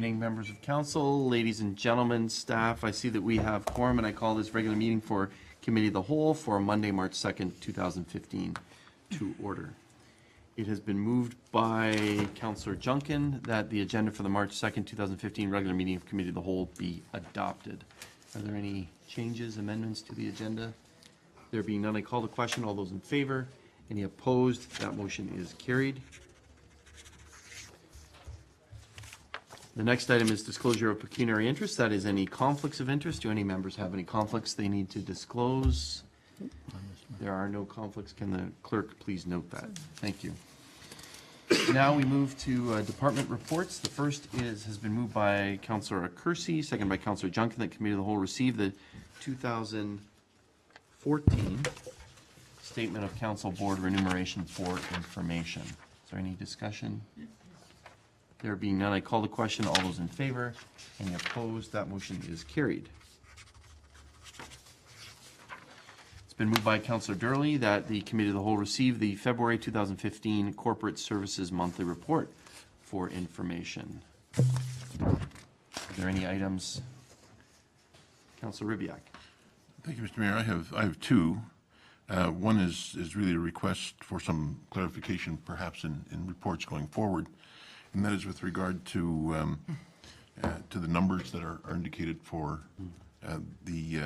evening, members of council, ladies and gentlemen, staff. I see that we have quorum, and I call this regular meeting for Committee of the Whole for Monday, March 2nd, 2015 to order. It has been moved by Councillor Junkin that the agenda for the March 2nd, 2015 regular meeting of Committee of the Whole be adopted. Are there any changes, amendments to the agenda? There being none, I call the question. All those in favor? Any opposed? That motion is carried. The next item is disclosure of pecuniary interest. That is any conflicts of interest. Do any members have any conflicts they need to disclose? There are no conflicts. Can the clerk please note that? Thank you. Now we move to department reports. The first has been moved by Councillor Kersey, second by Councillor Junkin, that Committee of the Whole receive the 2014 Statement of Council Board Remuneration for information. Is there any discussion? There being none, I call the question. All those in favor? Any opposed? That motion is carried. It's been moved by Councillor Durley that the Committee of the Whole receive the February 2015 Corporate Services Monthly Report for information. Are there any items? Councillor Ribiak. Thank you, Mr. Mayor. I have two. One is really a request for some clarification, perhaps in reports going forward, and that is with regard to the numbers that are indicated for the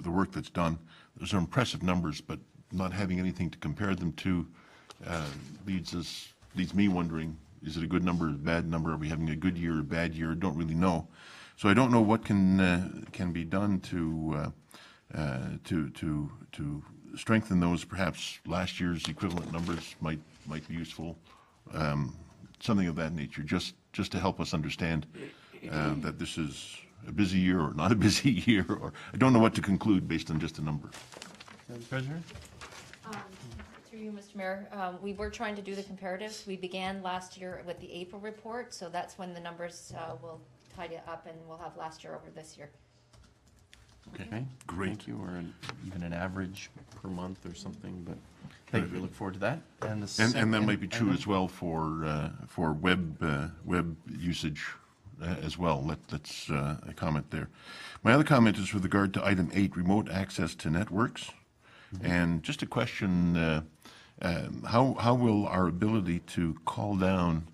work that's done. Those are impressive numbers, but not having anything to compare them to leads me wondering: is it a good number, a bad number? Are we having a good year, or a bad year? I don't really know. So I don't know what can be done to strengthen those. Perhaps last year's equivalent numbers might be useful. Something of that nature, just to help us understand that this is a busy year or not a busy year, or I don't know what to conclude based on just a number. Madam Treasurer? Through you, Mr. Mayor, we were trying to do the comparatives. We began last year with the April report, so that's when the numbers will tidy up, and we'll have last year over this year. Okay, great. Thank you. Or even an average per month or something, but thank you. We look forward to that. And that might be true as well for web usage as well. Let's a comment there. My other comment is with regard to item 8, remote access to networks, and just a question: how will our ability to call down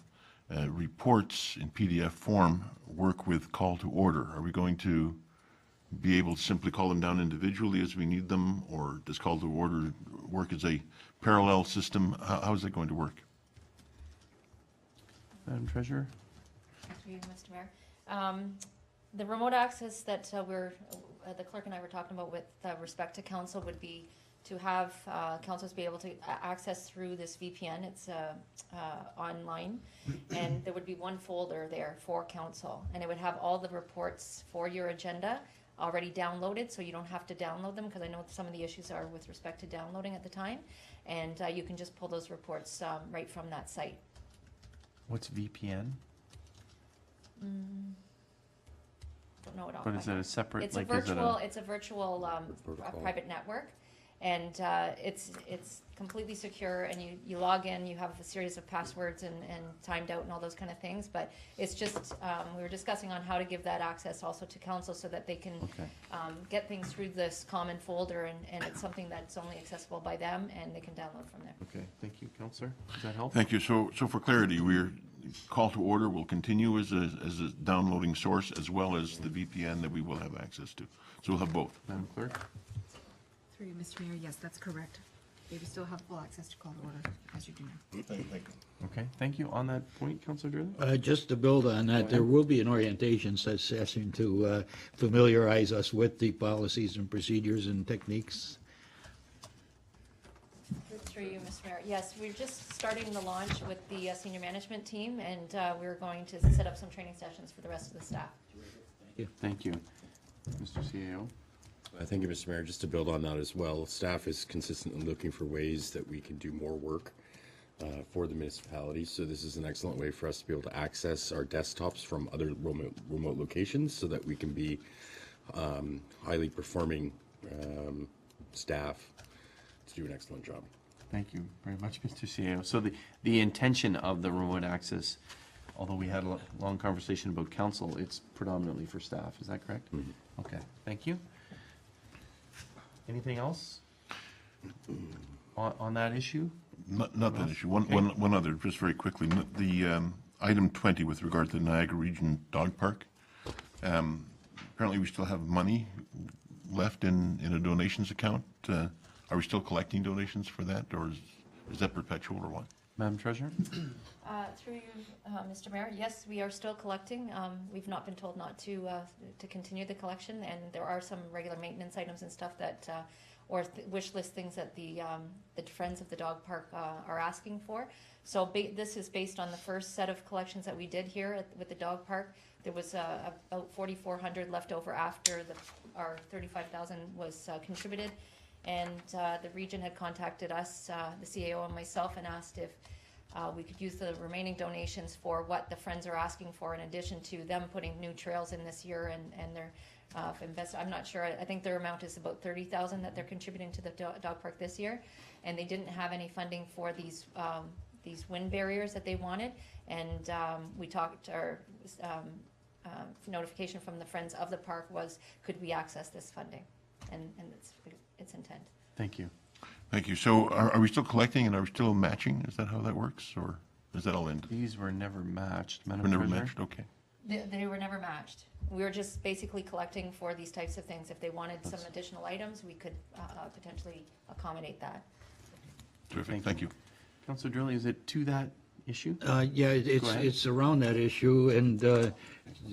reports in PDF form work with call to order? Are we going to be able to simply call them down individually as we need them, or does call to order work as a parallel system? How is that going to work? Madam Treasurer? Through you, Mr. Mayor. The remote access that the clerk and I were talking about with respect to council would be to have councils be able to access through this VPN. It's online, and there would be one folder there for council, and it would have all the reports for your agenda already downloaded, so you don't have to download them, because I know some of the issues are with respect to downloading at the time, and you can just pull those reports right from that site. What's VPN? Don't know it all. But is it a separate? It's a virtual private network, and it's completely secure. And you log in. You have a series of passwords and timed out and all those kind of things. But it's just we were discussing on how to give that access also to council, so that they can get things through this common folder, and it's something that's only accessible by them, and they can download from there. Okay, thank you, Councillor. Does that help? Thank you. So for clarity, call to order will continue as a downloading source, as well as the VPN that we will have access to. So we'll have both. Madam Clerk? Through you, Mr. Mayor, yes, that's correct. They will still have full access to call to order, as you do now. Thank you. Okay, thank you. On that point, Councillor Durley? Just to build on that, there will be an orientation session to familiarize us with the policies and procedures and techniques. Through you, Mr. Mayor. Yes, we're just starting the launch with the senior management team, and we're going to set up some training sessions for the rest of the staff. Thank you. Mr. CAO? Thank you, Mr. Mayor. Just to build on that as well, staff is consistently looking for ways that we can do more work for the municipalities. So this is an excellent way for us to be able to access our desktops from other remote locations, so that we can be highly performing staff to do an excellent job. Thank you very much, Mr. CAO. So the intention of the remote access although we had a long conversation about council, it's predominantly for staff. Is that correct? Okay, thank you. Anything else on that issue? Not that issue. Okay. One other, just very quickly. The item 20 with regard to the Niagara Region Dog Park. Apparently, we still have money left in a donations account. Are we still collecting donations for that, or is that perpetual or what? Madam Treasurer? Through you, Mr. Mayor, yes, we are still collecting. We've not been told not to continue the collection, and there are some regular maintenance items and stuff that, or wish list things that the Friends of the Dog Park are asking for. So this is based on the first set of collections that we did here with the dog park. There was about 4,400 left over after our 35,000 was contributed. And the region had contacted us, the CAO and myself, and asked if we could use the remaining donations for what the Friends are asking for, in addition to them putting new trails in this year and their I'm not sure. I think their amount is about 30,000 that they're contributing to the dog park this year, and they didn't have any funding for these wind barriers that they wanted. And we talked. Our notification from the Friends of the Park was, could we access this funding? And it's its intent. Thank you. Thank you. So are we still collecting and are we still matching? Is that how that works, or is that all ended? These were never matched, Madam We're never Treasurer. matched? Okay. They were never matched. We were just basically collecting for these types of things. If they wanted some additional items, we could potentially accommodate that. Terrific. Thank you. Councilor Drilly, is it to that issue? Yeah, Go ahead. it's around that issue, and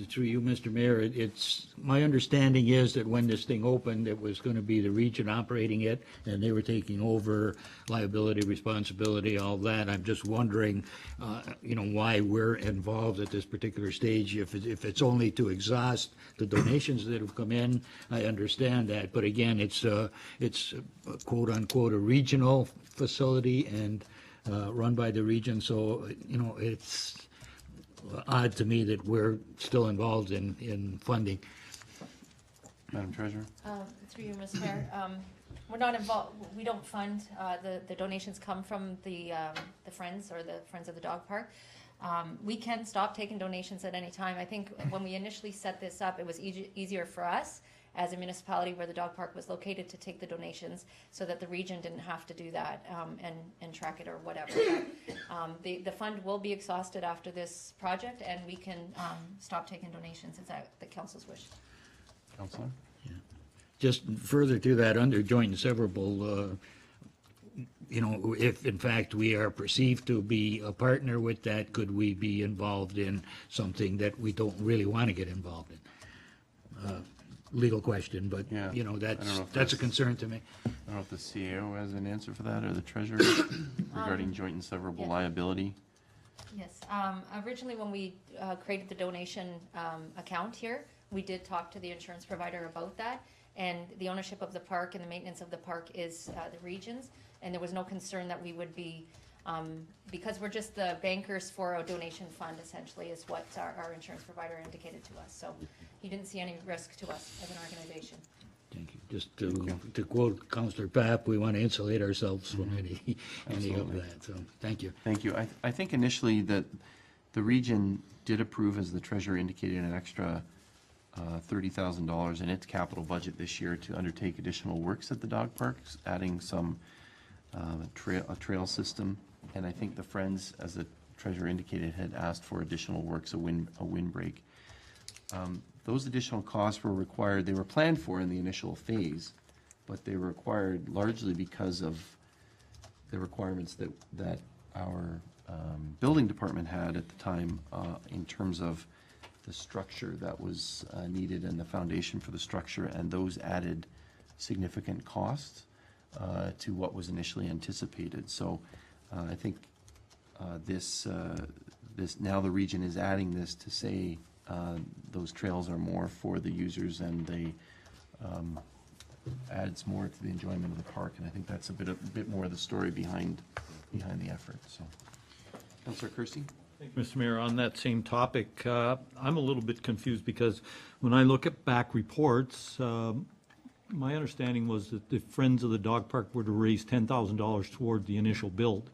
through you, Mr. Mayor, it's, my understanding is that when this thing opened, it was going to be the region operating it, and they were taking over liability, responsibility, all that. I'm just wondering, why we're involved at this particular stage. If it's only to exhaust the donations that have come in, I understand that. But again, it's quote unquote a regional facility and run by the region, so, it's odd to me that we're still involved in funding. Madam Treasurer? Through you, Mr. Mayor, we're not involved. We don't fund. The donations come from the Friends or the Friends of the Dog Park. We can stop taking donations at any time. I think when we initially set this up, it was easier for us as a municipality where the dog park was located to take the donations, so that the region didn't have to do that and track it or whatever. But, the fund will be exhausted after this project, and we can stop taking donations. Is that the council's wish? Councilor? Just further to that, under joint and severable, if in fact we are perceived to be a partner with that, could we be involved in something that we don't really want to get involved in? Legal question, but, Yeah. I don't know if that's a that's- concern to me. I don't know if the CAO has an answer for that, or the Treasurer, regarding joint and severable yeah. liability. Yes. Originally, when we created the donation account here, we did talk to the insurance provider about that. And the ownership of the park and the maintenance of the park is the region's. And there was no concern that we would be, because we're just the bankers for a donation fund, essentially, is what our insurance provider indicated to us. So he didn't see any risk to us as an organization. Thank you. Just to quote Councillor Papp, we want to insulate ourselves from any of Absolutely. that, so, thank you. Thank you. I think initially that the region did approve, as the Treasurer indicated, an extra $30,000 in its capital budget this year to undertake additional works at the dog parks, adding some a trail system. And I think the Friends, as the Treasurer indicated, had asked for additional works, a windbreak. Those additional costs were required, they were planned for in the initial phase, but they were required largely because of the requirements that our building department had at the time in terms of the structure that was needed and the foundation for the structure, and those added significant costs to what was initially anticipated. So I think this now the region is adding this to say those trails are more for the users, and they adds more to the enjoyment of the park. And I think that's a bit more of the story behind the effort. So, Councillor Kersey? Thank you, Mr. Mayor. On that same topic, I'm a little bit confused because when I look at back reports, my understanding was that the Friends of the Dog Park were to raise $10,000 toward the initial build,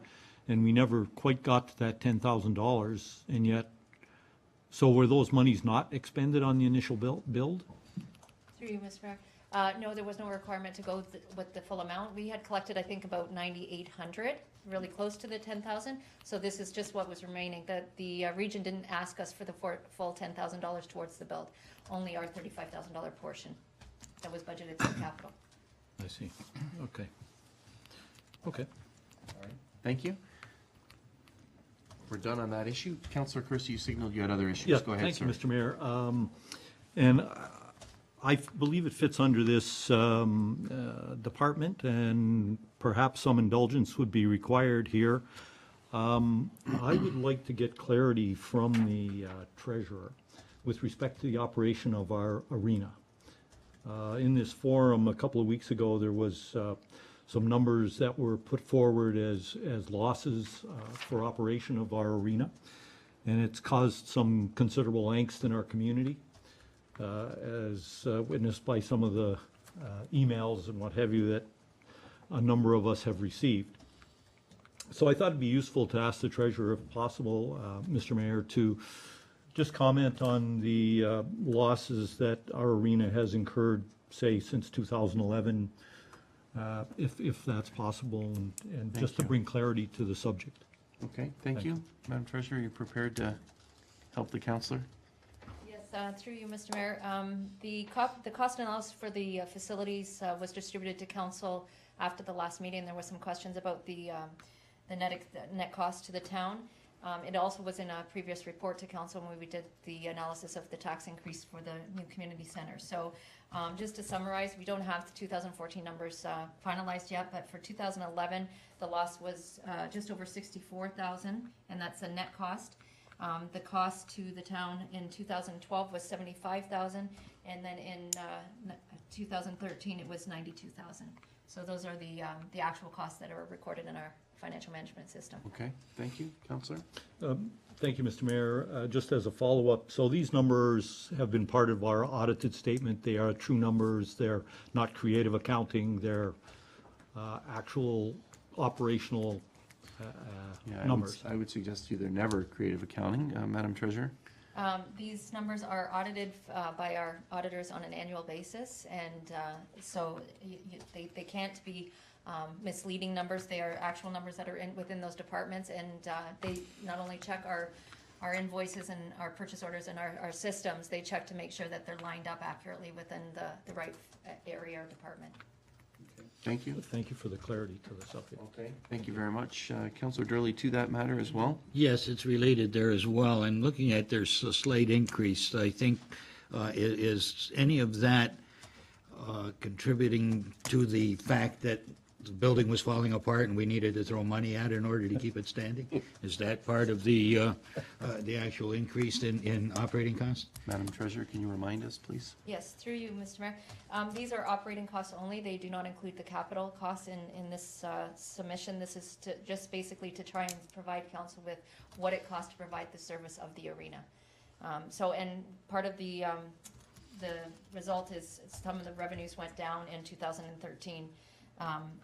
and we never quite got to that $10,000, and yet So were those monies not expended on the initial build? Through you, Mr. Mayor. No, there was no requirement to go with the full amount. We had collected, I think, about 9,800, really close to the 10,000. So this is just what was remaining. The region didn't ask us for the full $10,000 towards the build, only our $35,000 portion that was budgeted for capital. I see. Okay. Okay. Thank you. We're done on that issue. Councillor Christie, you signaled you had other issues. Yeah, Go ahead, thank sir. you, Mr. Mayor. And I believe it fits under this department, and perhaps some indulgence would be required here. I would like to get clarity from the treasurer with respect to the operation of our arena. In this forum a couple of weeks ago, there was some numbers that were put forward as losses for operation of our arena, and it's caused some considerable angst in our community, as witnessed by some of the emails and what have you that a number of us have received. So I thought it'd be useful to ask the treasurer, if possible, Mr. Mayor, to just comment on the losses that our arena has incurred, say, since 2011, if that's possible, and just to you. bring clarity to the subject. Okay, thank you. Madam Treasurer, are you prepared to help the councillor? Yes, through you, Mr. Mayor. The cost analysis for the facilities was distributed to council after the last meeting. There were some questions about the net cost to the town. It also was in a previous report to council when we did the analysis of the tax increase for the new community center. So just to summarize, we don't have the 2014 numbers finalized yet, but for 2011, the loss was just over 64,000, and that's a net cost. The cost to the town in 2012 was 75,000, and then in 2013 it was 92,000. So those are the actual costs that are recorded in our financial management system. Okay, thank you. Councillor? Thank you, Mr. Mayor. Just as a follow-up, so these numbers have been part of our audited statement. They are true numbers. They're not creative accounting. They're actual operational Yeah, numbers. I would suggest to you they're never creative accounting, Madam Treasurer. These numbers are audited by our auditors on an annual basis, and so they can't be misleading numbers. They are actual numbers that are within those departments, and they not only check our invoices and our purchase orders and our systems, they check to make sure that they're lined up accurately within the right area or department. Thank you. Thank you for the clarity to the subject. Okay, thank you very much. Councillor Durley, to that matter as well? Yes, it's related there as well. And looking at their slight increase, I think, is any of that contributing to the fact that the building was falling apart and we needed to throw money at it in order to keep it standing? Is that part of the actual increase in operating costs? Madam Treasurer, can you remind us, please? Yes, through you, Mr. Mayor. These are operating costs only. They do not include the capital costs in this submission. This is just basically to try and provide council with what it costs to provide the service of the arena. And part of the result is some of the revenues went down in 2013,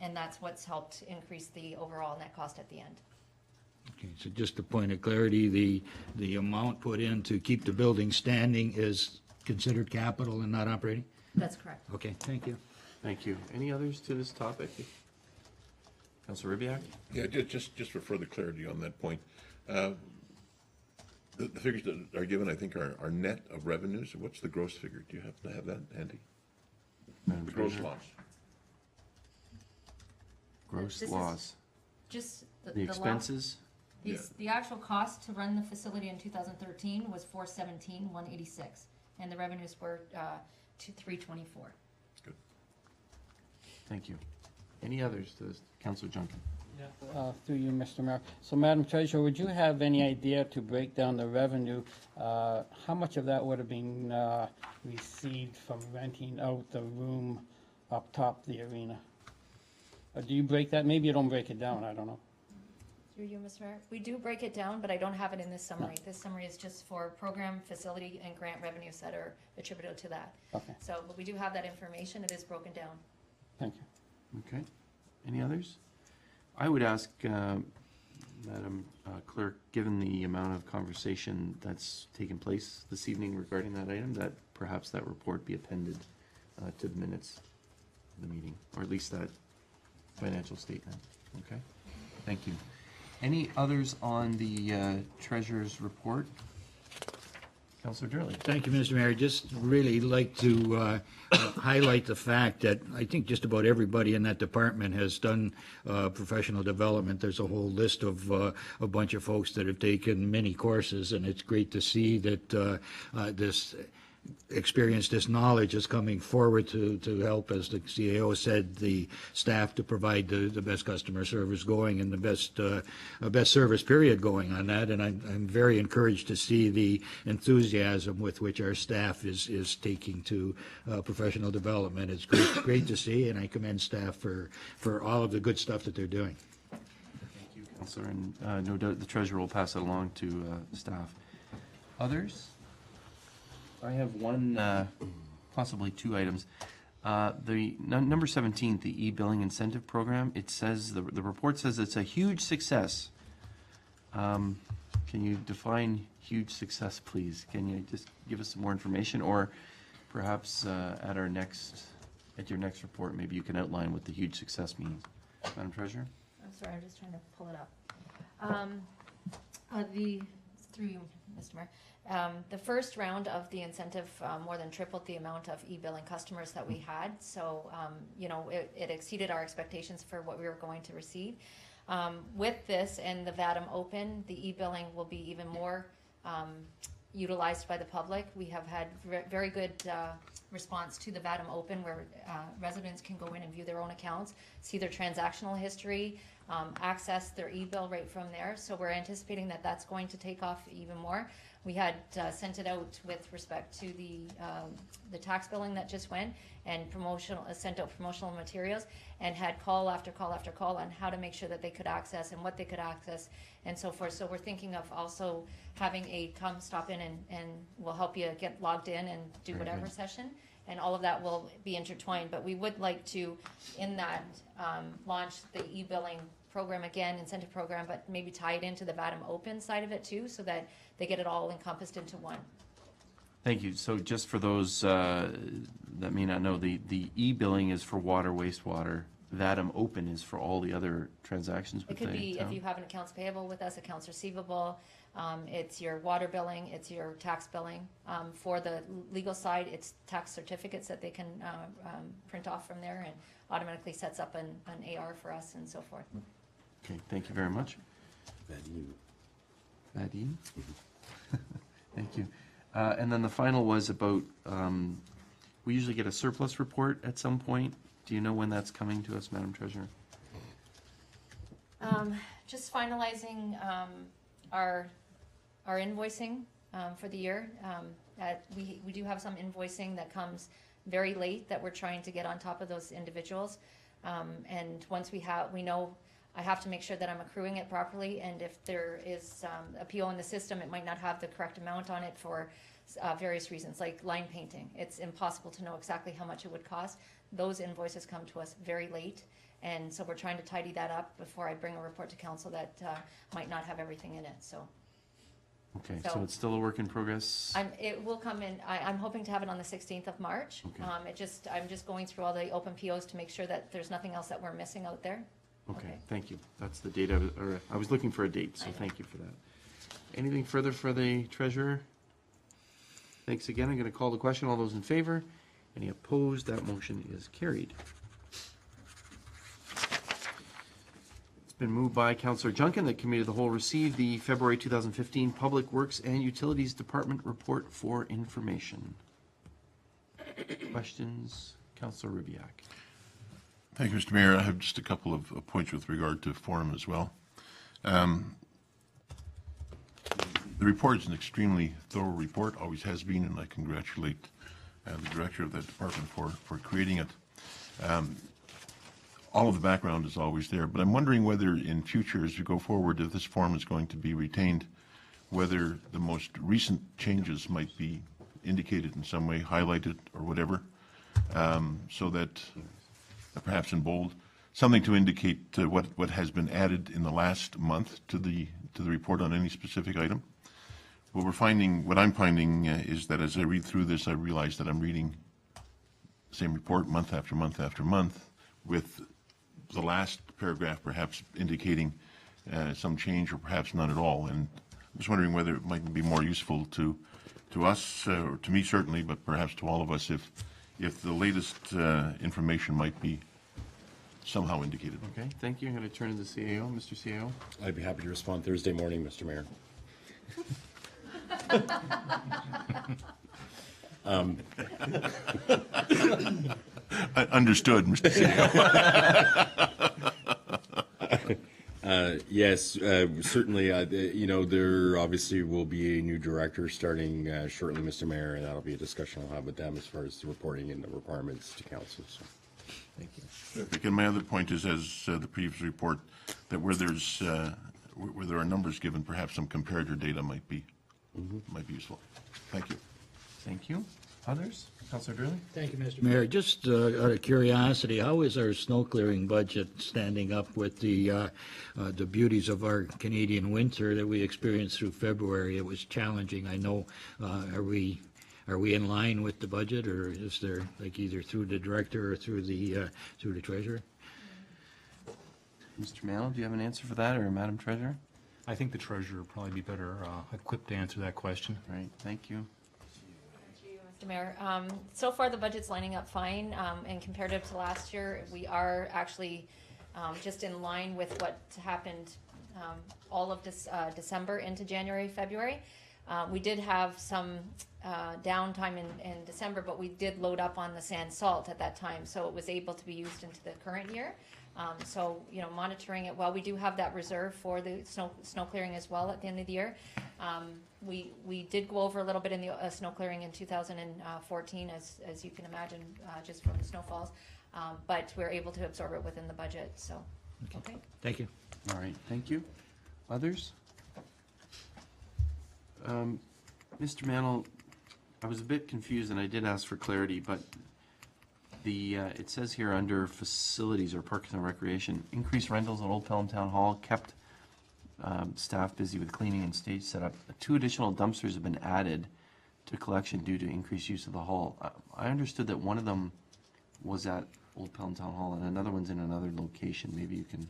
and that's what's helped increase the overall net cost at the end. Okay, so just a point of clarity, the amount put in to keep the building standing is considered capital and not operating? That's correct. Okay, thank you. Thank you. Any others to this topic? Councillor Ribbiak? Yeah, just for further clarity on that point. The figures that are given, I think, are net of revenues. What's the gross figure? Do you happen to have that handy? Madam The gross Treasurer? loss. Gross This is- loss. Just The expenses? The actual cost to run the facility in 2013 was 417,186, and the revenues were to 324. Good. Thank you. Any others to this? Councillor Junkin? Through you, Mr. Mayor. So, Madam Treasurer, would you have any idea to break down the revenue? How much of that would have been received from renting out the room up top the arena? Do you break that? Maybe you don't break it down, I don't know. Through you, Mr. Mayor. We do break it down, but I don't have it in this summary. This summary is just for program, facility, and grant revenues that are attributed to that. Okay, So, but we do have that information. It is broken down. thank you. Okay. Any others? I would ask Madam Clerk, given the amount of conversation that's taken place this evening regarding that item, that perhaps that report be appended to the minutes of the meeting, or at least that financial statement. Okay? Thank you. Any others on the treasurer's report? Councillor Durley. Thank you, Mr. Mayor. Just really like to highlight the fact that I think just about everybody in that department has done professional development. There's a whole list of a bunch of folks that have taken many courses, and it's great to see that this experience, this knowledge is coming forward to help, as the CAO said, the staff to provide the best customer service going and the best service period going on that. And I'm very encouraged to see the enthusiasm with which our staff is taking to professional development. It's great to see, and I commend staff for all of the good stuff that they're doing. Thank you, Councillor, and no doubt the treasurer will pass it along to staff. Others? I have one, possibly two items. The number 17, the e-billing incentive program, it says, the report says it's a huge success. Can you define huge success, please? Can you just give us some more information, or perhaps at your next report, maybe you can outline what the huge success means. Madam Treasurer? I'm sorry, I'm just trying to pull it up. Through you, Mr. Mayor. The first round of the incentive more than tripled the amount of e-billing customers that we had. So, you know, it exceeded our expectations for what we were going to receive. With this and the VADM Open, the e-billing will be even more utilized by the public. We have had very good response to the VADM Open, where residents can go in and view their own accounts, see their transactional history, access their e-bill right from there. So we're anticipating that that's going to take off even more. We had sent it out with respect to the tax billing that just went, and sent out promotional materials, and had call after call after call on how to make sure that they could access and what they could access and so forth. So we're thinking of also having a come stop in and we'll help you get logged in and do whatever session, and all of that will be intertwined. But we would like to, in that, launch the e-billing program again, incentive program, but maybe tie it into the VADM Open side of it too, so that they get it all encompassed into one. Thank you. So just for those that may not know, the e-billing is for water, wastewater. VADM Open is for all the other transactions It with could the be town? if you have an accounts payable with us, accounts receivable, it's your water billing, it's your tax billing. For the legal side, it's tax certificates that they can print off from there, and automatically sets up an AR for us and so forth. Okay, thank you very much. Vadim? Thank you. And then the final was about, we usually get a surplus report at some point. Do you know when that's coming to us, Madam Treasurer? Just finalizing our invoicing for the year. We do have some invoicing that comes very late that we're trying to get on top of those individuals. And once we know, I have to make sure that I'm accruing it properly, and if there is a PO in the system, it might not have the correct amount on it for various reasons, like line painting. It's impossible to know exactly how much it would cost. Those invoices come to us very late, and so we're trying to tidy that up before I bring a report to council that might not have everything in it, so. Okay, so it's still a work in progress? It will come in, I'm hoping to have it on the 16th of March. Okay. I'm just going through all the open POs to make sure that there's nothing else that we're missing out there. Okay, thank you. That's the date, I was looking for a date, so thank you for that. Anything further for the treasurer? Thanks again. I'm going to call the question. All those in favor? Any opposed? That motion is carried. It's been moved by Councillor Junkin that Committee of the Whole receive the February 2015 Public Works and Utilities Department report for information. Questions? Councillor Rubiak. Thank you, Mr. Mayor. I have just a couple of points with regard to forum as well. The report is an extremely thorough report, always has been, and I congratulate the director of that department for creating it. All of the background is always there, but I'm wondering whether in future, as we go forward, if this form is going to be retained, whether the most recent changes might be indicated in some way, highlighted or whatever, so that, perhaps in bold, something to indicate what has been added in the last month to the report on any specific item. What I'm finding is that as I read through this, I realize that I'm reading the same report month after month after month, with the last paragraph perhaps indicating some change or perhaps none at all. And I'm just wondering whether it might be more useful to us, or to me certainly, but perhaps to all of us, if the latest information might be somehow indicated. Okay, thank you. I'm going to turn to the CAO. Mr. CAO? I'd be happy to respond Thursday morning, Mr. Mayor. Understood, Mr. CEO. Yes, certainly, there obviously will be a new director starting shortly, Mr. Mayor, and that'll be a discussion I'll have with them as far as the reporting and the requirements to council, so. Thank you. And my other point is, as the previous report, that where there are numbers given, perhaps some comparator data might be useful. Thank you. Thank you. Others? Councillor Durley? Thank you, Mr. Mayor. Just out of curiosity, how is our snow clearing budget standing up with the beauties of our Canadian winter that we experienced through February? It was challenging. I know. Are we in line with the budget, or is there, like, either through the director or through the treasurer? Mr. Mano, do you have an answer for that, or Madam Treasurer? I think the treasurer would probably be better equipped to answer that question. Right, thank you. Mr. Mayor, so far the budget's lining up fine, and comparative to last year, we are actually just in line with what happened all of this December into January, February. We did have some downtime in December, but we did load up on the sand salt at that time, so it was able to be used into the current year. So, monitoring it well. We do have that reserve for the snow clearing as well at the end of the year. We did go over a little bit in the snow clearing in 2014, as you can imagine, just from the snowfalls. But we're able to absorb it within the budget, so, okay. Thank you. All right, thank you. Others? Mr. Mantle, I was a bit confused, and I did ask for clarity, but it says here under facilities or parks and recreation, increased rentals at Old Pelham Town Hall kept staff busy with cleaning and stage setup. 2 additional dumpsters have been added to collection due to increased use of the hall. I understood that one of them was at Old Pelham Town Hall and another one's in another location. Maybe you can.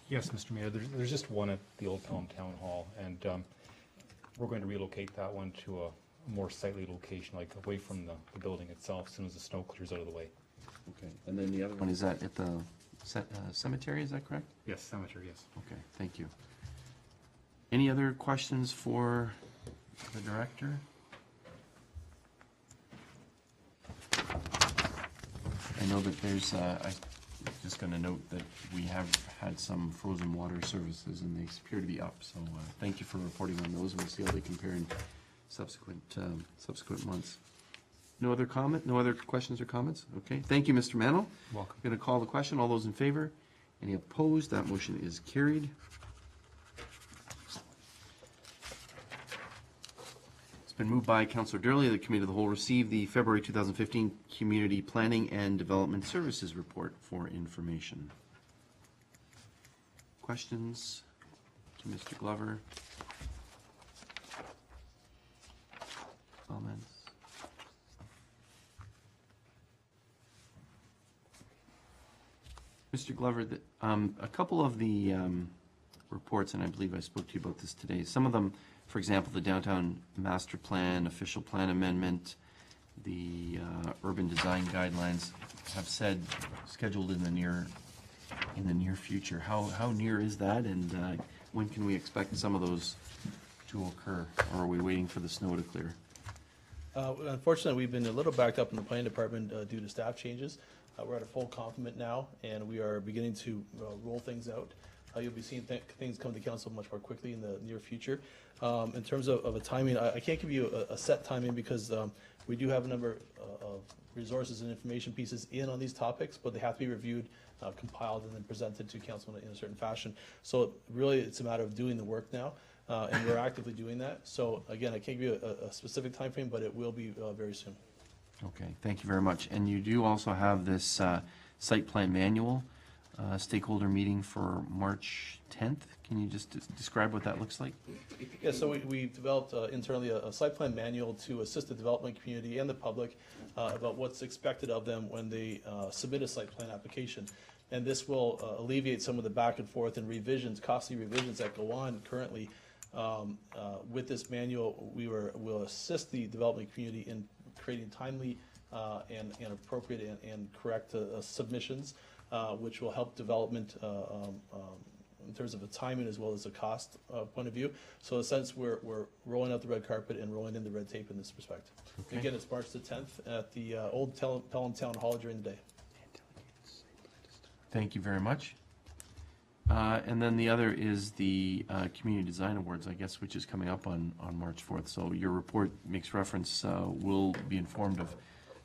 Yes, Mr. Mayor, there's just one at the Old Pelham Town Hall, and we're going to relocate that one to a more sightly location, like away from the building itself, as soon as the snow clears out of the way. Okay, and then the other one is at the cemetery, is that correct? Yes, cemetery, yes. Okay, thank you. Any other questions for the director? I know that there's, I'm just going to note that we have had some frozen water services and they appear to be up, so thank you for reporting on those, and we'll see how they compare in subsequent months. No other comment? No other questions or comments? Okay, thank you, Mr. Mano. Welcome. I'm going to call the question. All those in favor? Any opposed? That motion is carried. It's been moved by Councillor Durley. The Committee of the Whole received the February 2015 Community Planning and Development Services Report for information. Questions to Mr. Glover? Comments? Mr. Glover, a couple of the reports, and I believe I spoke to you about this today, some of them, for example, the downtown master plan, official plan amendment, the urban design guidelines have said scheduled in the near future. How near is that, and when can we expect some of those to occur, or are we waiting for the snow to clear? Unfortunately, we've been a little backed up in the planning department due to staff changes. We're at a full complement now, and we are beginning to roll things out. You'll be seeing things come to council much more quickly in the near future. In terms of a timing, I can't give you a set timing because we do have a number of resources and information pieces in on these topics, but they have to be reviewed, compiled, and then presented to council in a certain fashion. So really, it's a matter of doing the work now, and we're actively doing that. So again, I can't give you a specific time frame, but it will be very soon. Okay, thank you very much. And you do also have this site plan manual stakeholder meeting for March 10th. Can you just describe what that looks like? Yeah, so we've developed internally a site plan manual to assist the development community and the public about what's expected of them when they submit a site plan application. And this will alleviate some of the back and forth and revisions, costly revisions that go on currently. With this manual, we'll assist the development community in creating timely and appropriate and correct submissions, which will help development in terms of a timing as well as a cost point of view. So in a sense, we're rolling out the red carpet and rolling in the red tape in this respect. Okay. Again, it's March the 10th at the old Pelham Town Hall during the day. Thank you very much. And then the other is the Community Design Awards, I guess, which is coming up on March 4th. So your report makes reference, we'll be informed of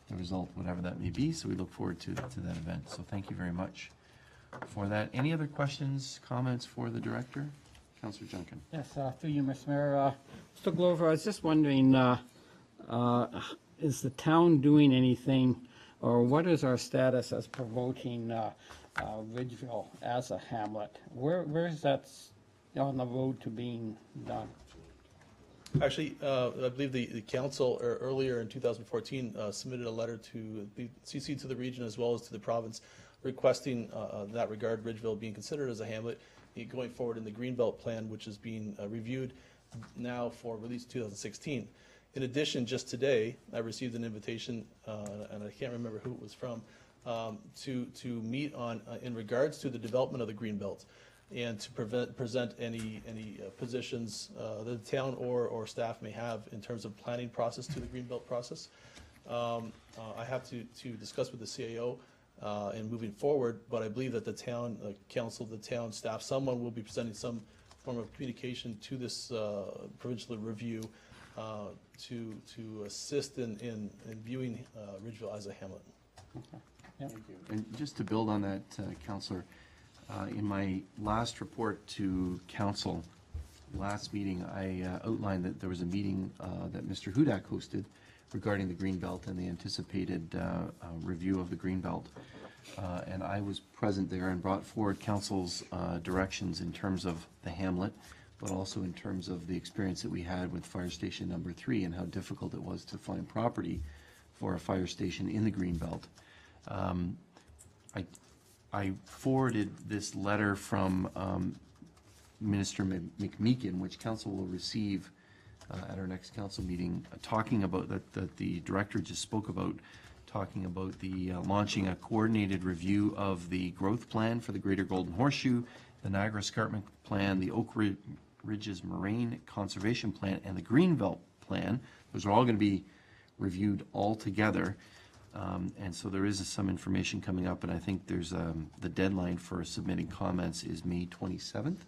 the result, whatever that may be. So we look forward to that event. So thank you very much for that. Any other questions, comments for the director? Councillor Junkin. Yes, through you, Mr. Mayor. Mr. Glover, I was just wondering, is the town doing anything, or what is our status as promoting Ridgeville as a hamlet? Where is that on the road to being done? Actually, I believe the council earlier in 2014 submitted a letter to the CC to the region as well as to the province requesting in that regard Ridgeville being considered as a hamlet going forward in the Greenbelt plan, which is being reviewed now for release 2016. In addition, just today, I received an invitation, and I can't remember who it was from, to meet on in regards to the development of the Greenbelt and to present any positions that the town or staff may have in terms of planning process to the Greenbelt process. I have to discuss with the CAO and moving forward, but I believe that the town council, the town staff, someone will be presenting some form of communication to this provincial review to assist in viewing Ridgeville as a hamlet. Okay. Yep. And just to build on that, Councillor, in my last report to council, last meeting, I outlined that there was a meeting that Mr. Hudak hosted regarding the Greenbelt and the anticipated review of the Greenbelt. And I was present there and brought forward council's directions in terms of the hamlet, but also in terms of the experience that we had with Fire Station number 3 and how difficult it was to find property for a fire station in the Greenbelt. I forwarded this letter from Minister McMeekin, which council will receive at our next council meeting, talking about that the director just spoke about, talking about the launching a coordinated review of the growth plan for the Greater Golden Horseshoe, the Niagara Escarpment Plan, the Oak Ridges Moraine Conservation Plan, and the Greenbelt Plan. Those are all going to be reviewed all together. And so there is some information coming up, and I think there's the deadline for submitting comments is May 27th.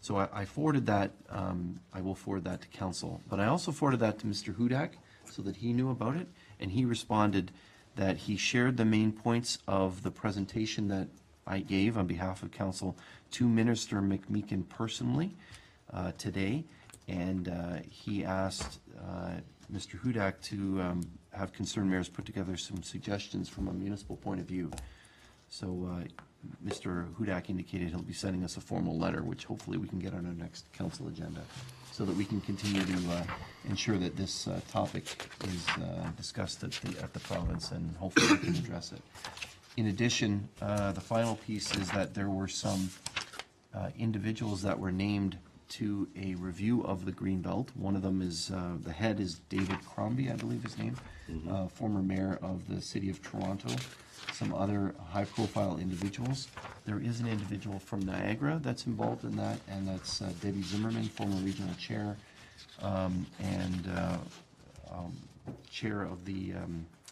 So I forwarded that, I will forward that to council. But I also forwarded that to Mr. Hudak so that he knew about it, and he responded that he shared the main points of the presentation that I gave on behalf of council to Minister McMeekin personally today, and he asked Mr. Hudak to have concerned mayors put together some suggestions from a municipal point of view. So Mr. Hudak indicated he'll be sending us a formal letter, which hopefully we can get on our next council agenda, so that we can continue to ensure that this topic is discussed at the province, and hopefully we can address it. In addition, the final piece is that there were some individuals that were named to a review of the Greenbelt. One of them is, the head is David Crombie, I believe his name, former mayor of the city of Toronto. Some other high-profile individuals. There is an individual from Niagara that's involved in that, and that's Debbie Zimmerman, former regional chair, and chair of the,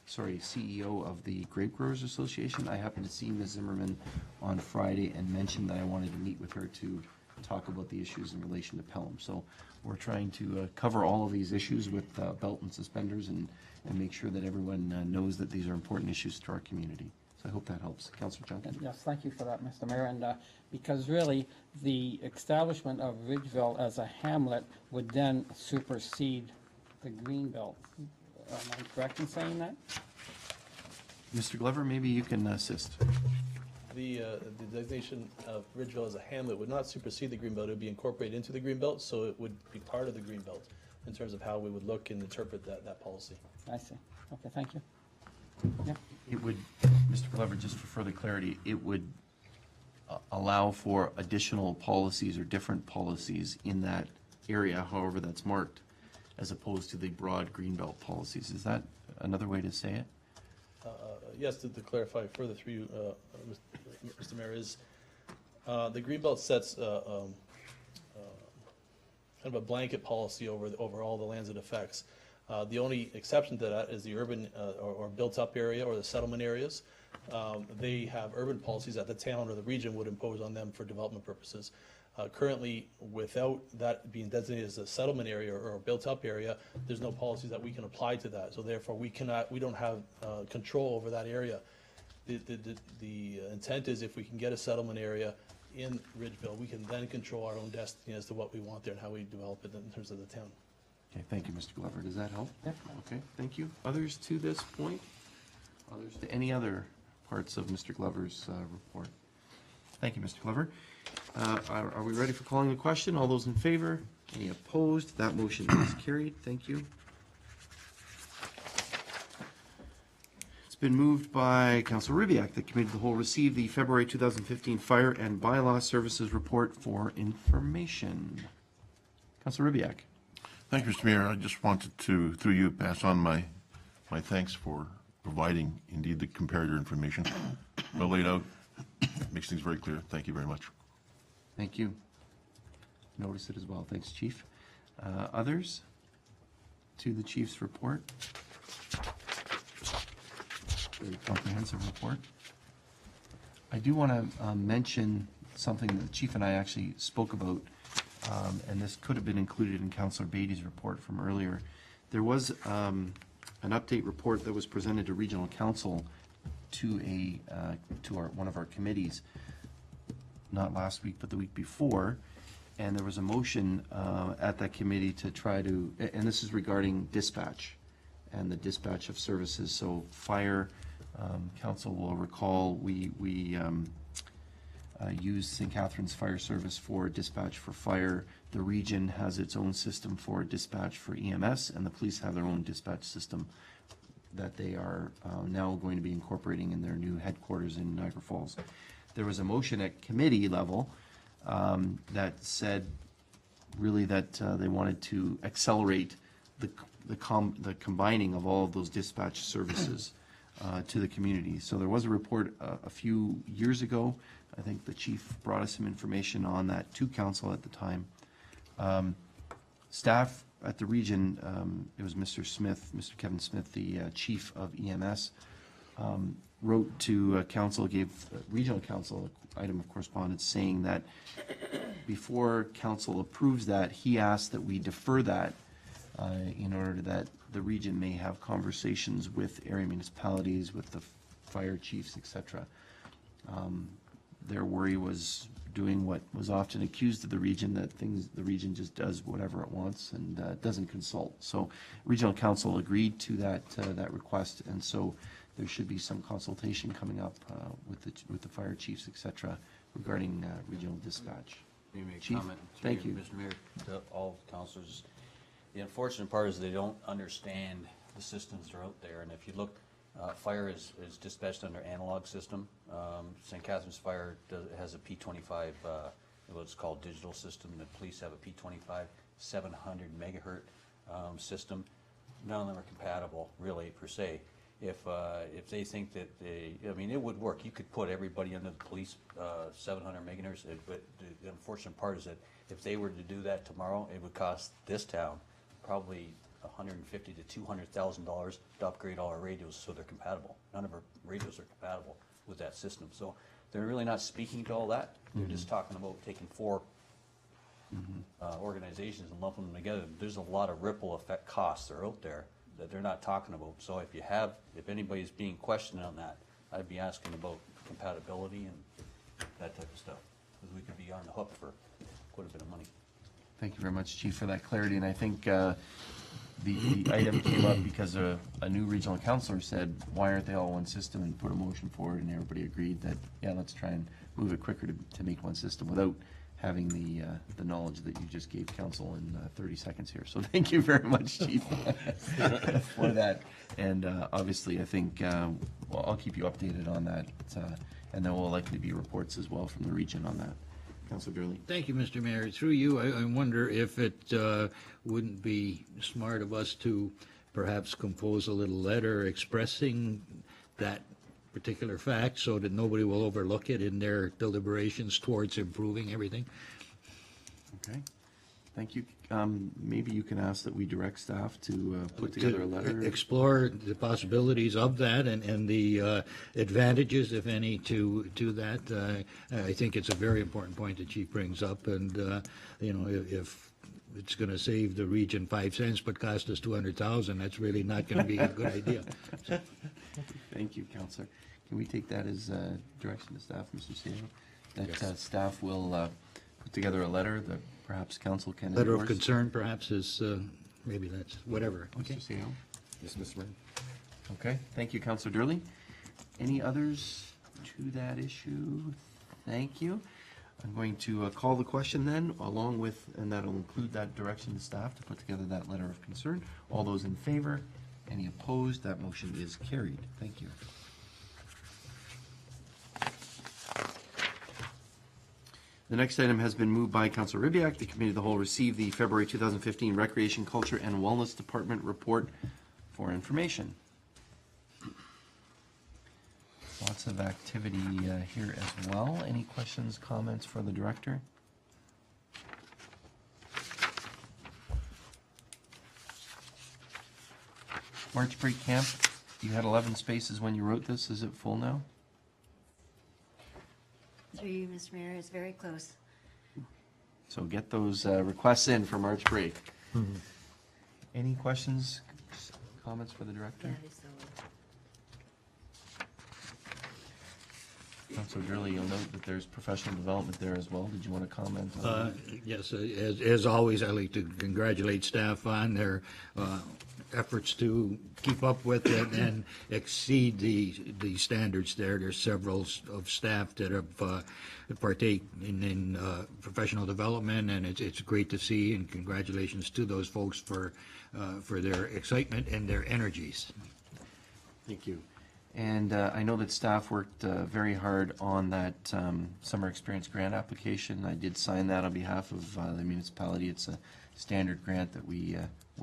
CEO of the Grape Growers Association. I happened to see Ms. Zimmerman on Friday and mentioned that I wanted to meet with her to talk about the issues in relation to Pelham. So we're trying to cover all of these issues with belt and suspenders and make sure that everyone knows that these are important issues to our community. So I hope that helps. Councillor Junkin. Yes, thank you for that, Mr. Mayor. And because really, the establishment of Ridgeville as a hamlet would then supersede the Greenbelt. Am I correct in saying that? Mr. Glover, maybe you can assist. The designation of Ridgeville as a hamlet would not supersede the Greenbelt. It would be incorporated into the Greenbelt, so it would be part of the Greenbelt in terms of how we would look and interpret that policy. I see. Okay, thank you. Yeah. It would, Mr. Glover, just for further clarity, it would allow for additional policies or different policies in that area, however that's marked, as opposed to the broad Greenbelt policies. Is that another way to say it? Yes, to clarify further through you, Mr. Mayor, is the Greenbelt sets kind of a blanket policy over all the lands it affects. The only exception to that is the urban or built-up area or the settlement areas. They have urban policies that the town or the region would impose on them for development purposes. Currently, without that being designated as a settlement area or a built-up area, there's no policies that we can apply to that. So therefore, we don't have control over that area. The intent is if we can get a settlement area in Ridgeville, we can then control our own destiny as to what we want there and how we develop it in terms of the town. Okay, thank you, Mr. Glover. Does that help? Yep. Okay, thank you. Others to this point? Others to any other parts of Mr. Glover's report? Thank you, Mr. Glover. Are we ready for calling the question? All those in favor? Any opposed? That motion is carried. Thank you. It's been moved by Councilor Ribbiak that Committee of the Whole receive the February 2015 Fire and Bylaw Services Report for information. Councilor Ribbiak. Thank you, Mr. Mayor. I just wanted to, through you, pass on my thanks for providing indeed the comparator information. Well laid out, makes things very clear. Thank you very much. Thank you. Notice it as well. Thanks, Chief. Others to the Chief's report? Very comprehensive report. I do want to mention something that the Chief and I actually spoke about, and this could have been included in Councillor Beatty's report from earlier. There was an update report that was presented to Regional Council to one of our committees, not last week, but the week before, and there was a motion at that committee to try to, and this is regarding dispatch and the dispatch of services. So fire, council will recall, we use St. Catharines Fire Service for dispatch for fire. The region has its own system for dispatch for EMS, and the police have their own dispatch system that they are now going to be incorporating in their new headquarters in Niagara Falls. There was a motion at committee level that said really that they wanted to accelerate the combining of all of those dispatch services to the community. So there was a report a few years ago. I think the chief brought us some information on that to council at the time. Staff at the region, it was Mr. Smith, Mr. Kevin Smith, the chief of EMS, wrote to council, gave regional council an item of correspondence saying that before council approves that, he asked that we defer that in order that the region may have conversations with area municipalities, with the fire chiefs, etc. Their worry was doing what was often accused of the region, that the region just does whatever it wants and doesn't consult. So regional council agreed to that request, and so there should be some consultation coming up with the fire chiefs, etc., regarding regional dispatch. Let me make a Chief, comment. thank you. Mr. Mayor, to all councilors. The unfortunate part is they don't understand the systems that are out there, and if you look, fire is dispatched under analog system. St. Catharines Fire has a P25, what's called digital system. The police have a P25 700 megahertz system. None of them are compatible, really, per se. If they think that I mean, it would work. You could put everybody under the police 700 megahertz, but the unfortunate part is that if they were to do that tomorrow, it would cost this town probably $150,000 to $200,000 to upgrade all our radios so they're compatible. None of our radios are compatible with that system. So they're really not speaking to all that. They're just talking about taking four organizations and lumping them together. There's a lot of ripple effect costs that are out there that they're not talking about. So if anybody's being questioned on that, I'd be asking about compatibility and that type of stuff, because we could be on the hook for quite a bit of money. Thank you very much, Chief, for that clarity. And I think the item came up because a new regional councillor said, why aren't they all one system, and put a motion forward, and everybody agreed that, yeah, let's try and move it quicker to make one system without having the knowledge that you just gave council in 30 seconds here. So thank you very much, Chief, for that. And obviously, I think, well, I'll keep you updated on that, and there will likely be reports as well from the region on that. Councilor Gurley. Thank you, Mr. Mayor. Through you, I wonder if it wouldn't be smart of us to perhaps compose a little letter expressing that particular fact so that nobody will overlook it in their deliberations towards improving everything. Okay, thank you. Maybe you can ask that we direct staff to put together a letter. Explore the possibilities of that and the advantages, if any, to that. I think it's a very important point that Chief brings up, and you know, if it's going to save the region 5 cents but cost us 200,000, that's really not going to be a good idea. So. Thank you, Councillor. Can we take that as direction to staff, Mr. CEO? That Yes. staff will put together a letter that perhaps council can Letter of endorse? concern, perhaps, is maybe that's whatever. Okay. Mr. CEO? Yes, Mr. Mayor. Okay, thank you, Councillor Durley. Any others to that issue? Thank you. I'm going to call the question then, along with, and that'll include that direction to staff to put together that letter of concern. All those in favor? Any opposed? That motion is carried. Thank you. The next item has been moved by Councilor Ribbiak. The Committee of the Whole received the February 2015 Recreation, Culture, and Wellness Department report for information. Lots of activity here as well. Any questions, comments for the director? March break camp, you had 11 spaces when you wrote this. Is it full now? Through you, Mr. Mayor, it's very close. So get those requests in for March break. Any questions, comments for the director? That is so. Councilor Gurley, you'll note that there's professional development there as well. Did you want to comment on Yes, as always, I'd like to congratulate staff on their efforts to keep up with it and exceed the standards there. There's several of staff that have partake in professional development, and it's great to see, and congratulations to those folks for their excitement and their energies. Thank you. And I know that staff worked very hard on that summer experience grant application. I did sign that on behalf of the municipality. It's a standard grant that we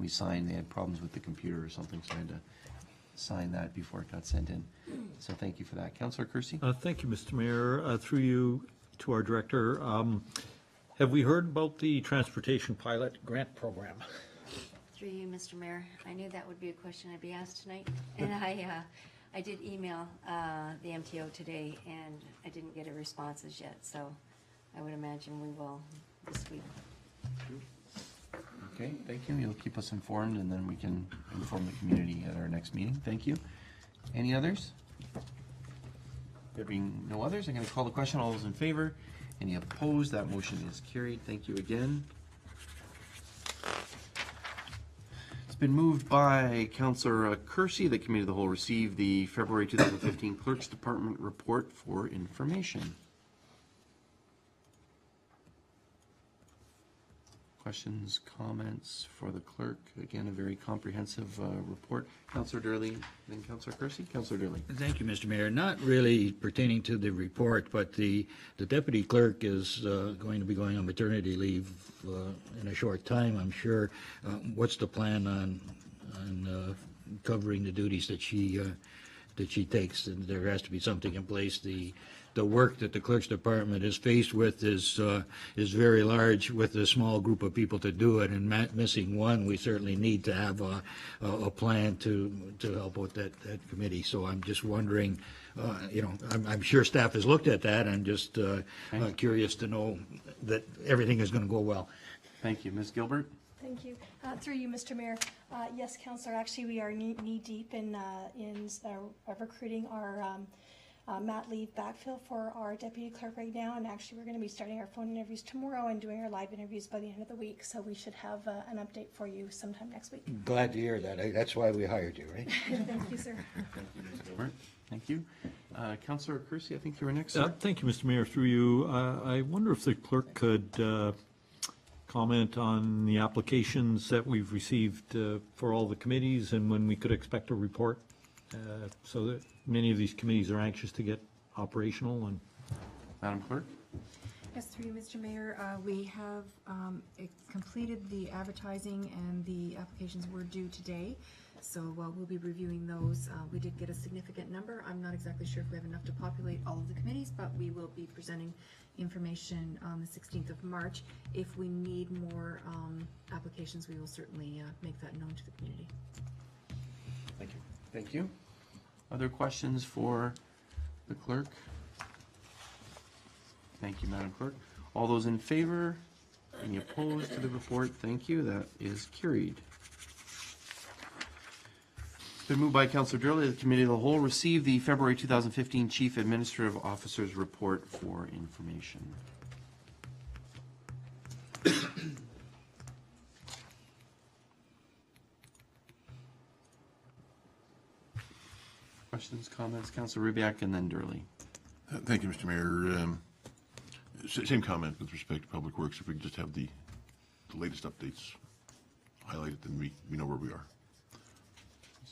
signed. They had problems with the computer or something, so I had to sign that before it got sent in. So thank you for that. Councillor Kersey? Thank you, Mr. Mayor. Through you to our director, have we heard about the transportation pilot grant program? Through you, Mr. Mayor, I knew that would be a question I'd be asked tonight. And I did email the MTO today, and I didn't get a response as yet, so I would imagine we will this week. Okay, thank you. You'll keep us informed, and then we can inform the community at our next meeting. Thank you. Any others? There being no others, I'm going to call the question. All those in favor? Any opposed? That motion is carried. Thank you again. It's been moved by Councillor Kersey. The Committee of the Whole received the February 2015 Clerk's Department report for information. Questions, comments for the clerk? Again, a very comprehensive report. Councillor Durley, then Councillor Kersey. Councillor Durley. Thank you, Mr. Mayor. Not really pertaining to the report, but the deputy clerk is going to be going on maternity leave in a short time, I'm sure. What's the plan on covering the duties that she takes? And there has to be something in place. The work that the clerk's department is faced with is very large with a small group of people to do it, and missing one, we certainly need to have a plan to help with that committee. So I'm just wondering, I'm sure staff has looked at that. I'm just curious to know that everything is going to go well. Thank you. Ms. Gilbert? Thank you. Through you, Mr. Mayor. Yes, Councillor, actually we are knee deep in recruiting our mat leave backfill for our deputy clerk right now, and actually we're going to be starting our phone interviews tomorrow and doing our live interviews by the end of the week, so we should have an update for you sometime next week. Glad to hear that. That's why we hired you, right? Thank you, sir. All right, thank you. Councillor Kersey, I think you were next, sir. Thank you, Mr. Mayor. Through you, I wonder if the clerk could comment on the applications that we've received for all the committees and when we could expect a report, so that many of these committees are anxious to get operational. And Madam Clerk? Yes, through you, Mr. Mayor, we have completed the advertising and the applications were due today. So we'll be reviewing those. We did get a significant number. I'm not exactly sure if we have enough to populate all of the committees, but we will be presenting information on the 16th of March. If we need more applications, we will certainly make that known to the community. Thank you. Thank you. Other questions for the clerk? Thank you, Madam Clerk. All those in favor? Any opposed to the report? Thank you. That is carried. It's been moved by Councillor Durley that the Committee of the Whole receive the February 2015 Chief Administrative Officer's Report for information. Questions, comments? Councillor Rybak and then Durley. Thank you, Mr. Mayor. Same comment with respect to Public Works. If we could just have the latest updates highlighted, then we know where we are.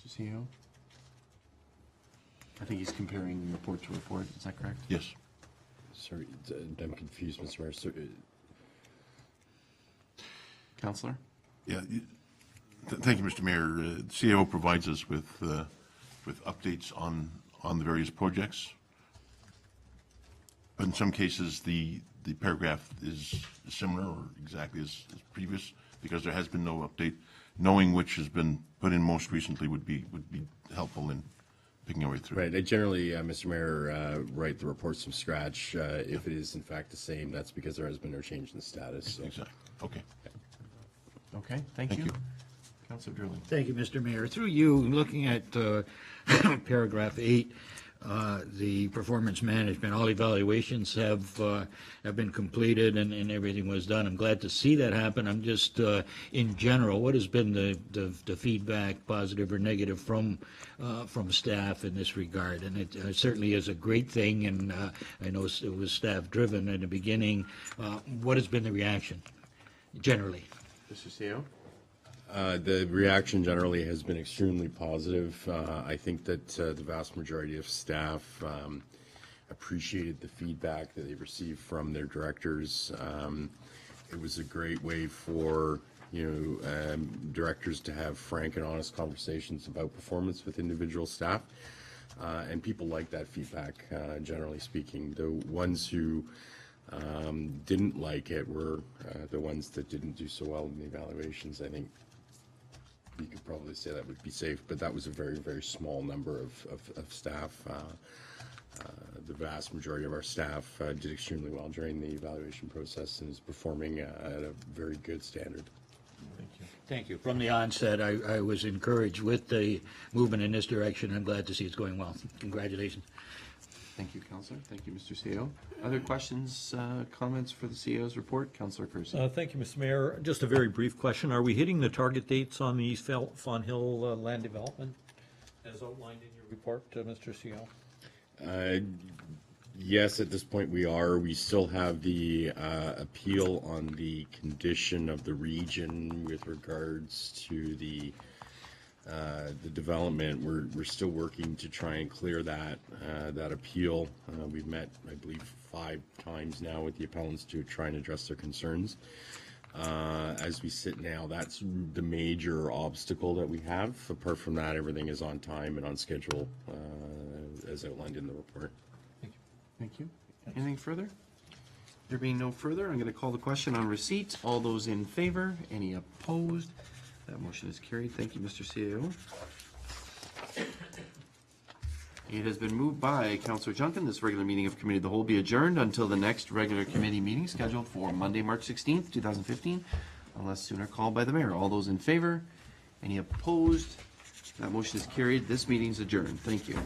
Mr. CEO? I think he's comparing report to report. Is that correct? Yes. Sorry, I'm confused, Mr. Mayor. So, Councillor? Yeah. Thank you, Mr. Mayor. The CAO provides us with updates on the various projects. But in some cases, the paragraph is similar or exactly as previous because there has been no update. Knowing which has been put in most recently would be helpful in picking our way through. right, I generally, Mr. Mayor, write the reports from scratch. If it is in fact the same, that's because there has been no change in the status. So. Exactly. Okay. Okay, thank you. Councillor Durley. Thank you, Mr. Mayor. Through you, looking at paragraph 8, the performance management, all evaluations have been completed and everything was done. I'm glad to see that happen. I'm just, in general, what has been the feedback, positive or negative, from staff in this regard? And it certainly is a great thing, and I know it was staff-driven in the beginning. What has been the reaction, generally? Mr. CEO? The reaction generally has been extremely positive. I think that the vast majority of staff appreciated the feedback that they received from their directors. It was a great way for directors to have frank and honest conversations about performance with individual staff, and people like that feedback. Generally speaking, the ones who didn't like it were the ones that didn't do so well in the evaluations. I think you could probably say that would be safe, but that was a very, very small number of staff. The vast majority of our staff did extremely well during the evaluation process and is performing at a very good standard. Thank you. Thank you. From the onset, I was encouraged with the movement in this direction. I'm glad to see it's going well. Congratulations. Thank you, Councillor. Thank you, Mr. CEO. Other questions, comments for the CEO's report? Councillor Kersey. Thank you, Mr. Mayor. Just a very brief question. Are we hitting the target dates on the East Fawn Hill land development as outlined in your report, Mr. CEO? Yes, at this point we are. We still have the appeal on the condition of the region with regards to the development. We're still working to try and clear that appeal. We've met, I believe, 5 times now with the appellants to try and address their concerns. As we sit now, that's the major obstacle that we have. Apart from that, everything is on time and on schedule, as outlined in the report. Thank you. Anything further? There being no further, I'm going to call the question on receipt. All those in favor? Any opposed? That motion is carried. Thank you, Mr. CEO. It has been moved by Councillor Junkin. This regular meeting of Committee of the Whole be adjourned until the next regular committee meeting scheduled for Monday, March 16th, 2015, unless sooner called by the mayor. All those in favor? Any opposed? That motion is carried. This meeting is adjourned. Thank you.